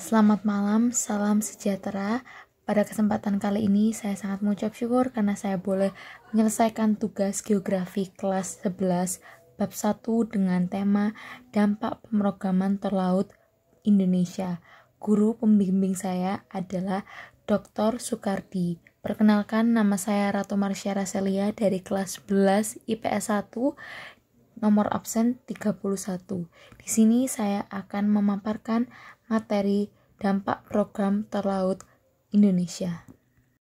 Selamat malam, salam sejahtera. Pada kesempatan kali ini saya sangat mengucap syukur karena saya boleh menyelesaikan tugas geografi kelas 11 bab 1 dengan tema dampak pemrograman tol laut Indonesia. Guru pembimbing saya adalah Dr. Sukardi. Perkenalkan, nama saya Ratu Marsya Raselia dari kelas 11 IPS 1, nomor absen 31. Di sini saya akan memaparkan materi dampak program tol laut Indonesia.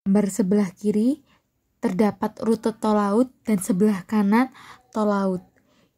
Gambar sebelah kiri terdapat rute tol laut dan sebelah kanan tol laut.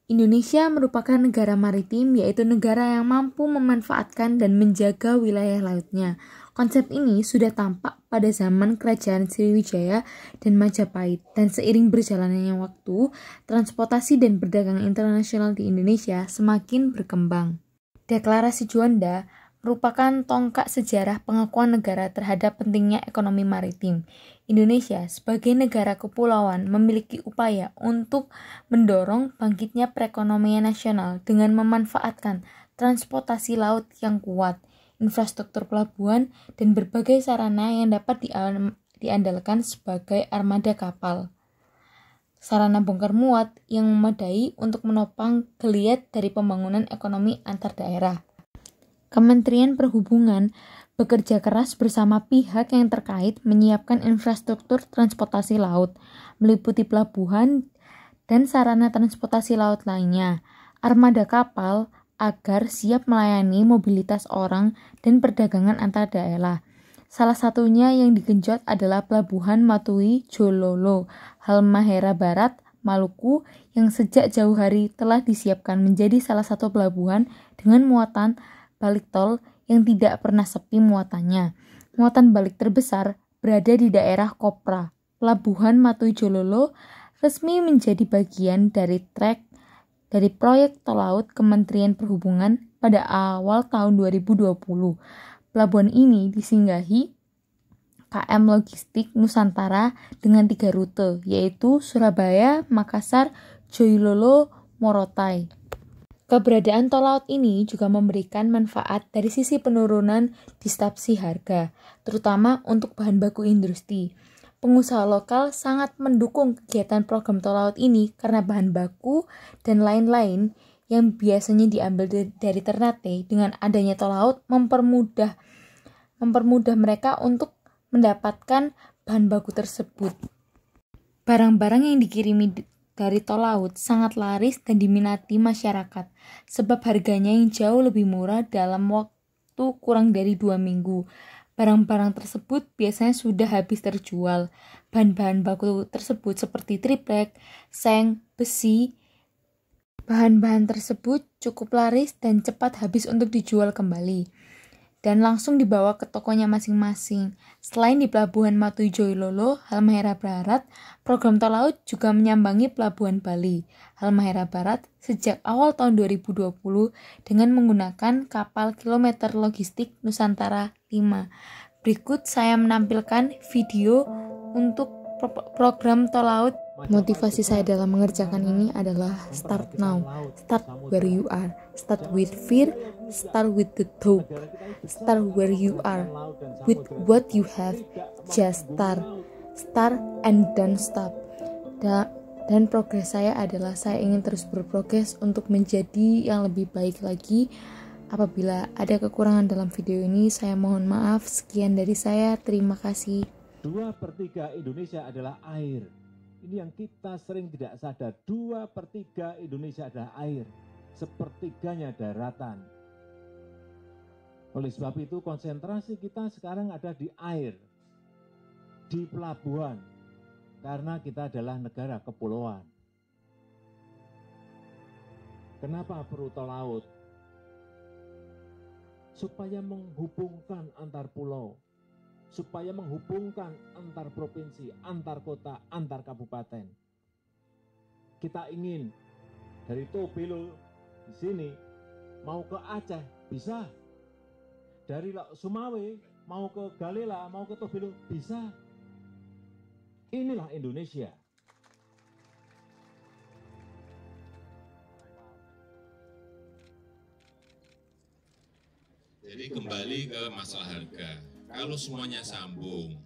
Indonesia merupakan negara maritim, yaitu negara yang mampu memanfaatkan dan menjaga wilayah lautnya. Konsep ini sudah tampak pada zaman Kerajaan Sriwijaya dan Majapahit, dan seiring berjalannya waktu, transportasi dan perdagangan internasional di Indonesia semakin berkembang. Deklarasi Juanda merupakan tonggak sejarah pengakuan negara terhadap pentingnya ekonomi maritim. Indonesia sebagai negara kepulauan memiliki upaya untuk mendorong bangkitnya perekonomian nasional dengan memanfaatkan transportasi laut yang kuat, infrastruktur pelabuhan, dan berbagai sarana yang dapat diandalkan sebagai armada kapal. Sarana bongkar muat yang memadai untuk menopang geliat dari pembangunan ekonomi antar daerah. Kementerian Perhubungan bekerja keras bersama pihak yang terkait menyiapkan infrastruktur transportasi laut, meliputi pelabuhan dan sarana transportasi laut lainnya, armada kapal agar siap melayani mobilitas orang dan perdagangan antar daerah. Salah satunya yang digenjot adalah Pelabuhan Matui Jololo, Halmahera Barat, Maluku, yang sejak jauh hari telah disiapkan menjadi salah satu pelabuhan dengan muatan balik tol yang tidak pernah sepi muatannya. Muatan balik terbesar berada di daerah Kopra. Pelabuhan Matui Jololo resmi menjadi bagian dari proyek tol laut Kementerian Perhubungan pada awal tahun 2020. Pelabuhan ini disinggahi KM Logistik Nusantara dengan 3 rute, yaitu Surabaya, Makassar, Jololo, Morotai. Keberadaan tol laut ini juga memberikan manfaat dari sisi penurunan distorsi harga, terutama untuk bahan baku industri. Pengusaha lokal sangat mendukung kegiatan program tol laut ini karena bahan baku dan lain-lain yang biasanya diambil dari Ternate dengan adanya tol laut mempermudah mereka untuk mendapatkan bahan baku tersebut. Barang-barang yang dikirimi dari tol laut sangat laris dan diminati masyarakat, sebab harganya yang jauh lebih murah dalam waktu kurang dari 2 minggu. Barang-barang tersebut biasanya sudah habis terjual. Bahan-bahan baku tersebut seperti triplek, seng, besi. Bahan-bahan tersebut cukup laris dan cepat habis untuk dijual kembali dan langsung dibawa ke tokonya masing-masing. Selain di Pelabuhan Matui Jololo, Halmahera Barat, program tol laut juga menyambangi Pelabuhan Bali, Halmahera Barat sejak awal tahun 2020 dengan menggunakan kapal Kilometer Logistik Nusantara 5. Berikut saya menampilkan video untuk program tol laut. Motivasi saya dalam mengerjakan ini adalah start now, start where you are, start with fear, start with the hope, start where you are, with what you have, just start and don't stop. Dan progres saya adalah saya ingin terus berprogres untuk menjadi yang lebih baik lagi. Apabila ada kekurangan dalam video ini, saya mohon maaf. Sekian dari saya, terima kasih. 2/3 Indonesia adalah air. Ini yang kita sering tidak sadar. 2/3 Indonesia adalah air. Sepertiganya daratan. Oleh sebab itu konsentrasi kita sekarang ada di air. Di pelabuhan. Karena kita adalah negara kepulauan. Kenapa perlu tol laut? Supaya menghubungkan antar pulau. Supaya menghubungkan antar provinsi, antar kota, antar kabupaten. Kita ingin dari Tobelo di sini mau ke Aceh bisa, dari Sumawe mau ke Galela, mau ke Tobelo bisa. Inilah Indonesia. Jadi kembali kembali ke masalah harga. Kalau semuanya sambung,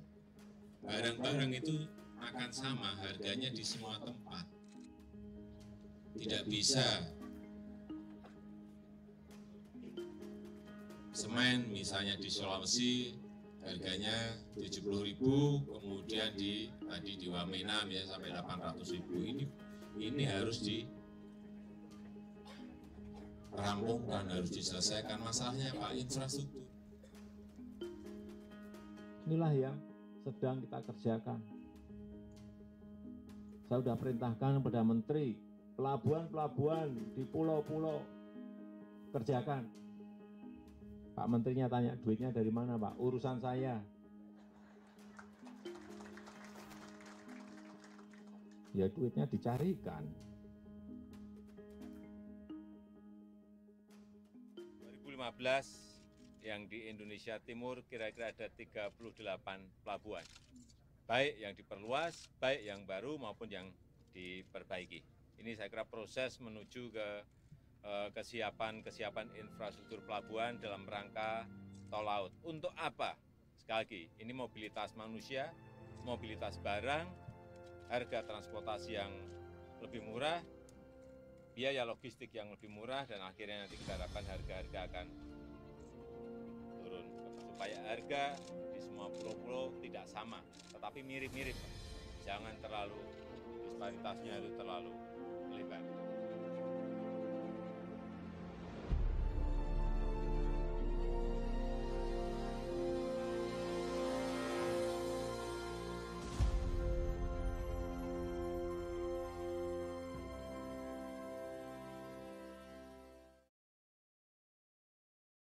barang-barang itu akan sama harganya di semua tempat. Tidak bisa semen misalnya di Sulawesi harganya 70.000, kemudian di Wamena misalnya sampai 800.000. Ini harus dirampungkan, harus diselesaikan masalahnya Pak, infrastruktur. Inilah yang sedang kita kerjakan. Saya sudah perintahkan kepada Menteri, pelabuhan-pelabuhan di pulau-pulau kerjakan. Pak Menterinya tanya, duitnya dari mana Pak? Urusan saya. Ya duitnya dicarikan. 2015 yang di Indonesia Timur kira-kira ada 38 pelabuhan. Baik yang diperluas, baik yang baru maupun yang diperbaiki. Ini saya kira proses menuju ke kesiapan infrastruktur pelabuhan dalam rangka tol laut. Untuk apa? Sekali lagi, ini mobilitas manusia, mobilitas barang, harga transportasi yang lebih murah, biaya logistik yang lebih murah, dan akhirnya nanti kita harapkan harga-harga akan turun. Supaya harga di semua pulau-pulau tidak sama, tetapi mirip-mirip. Jangan terlalu, disparitasnya itu terlalu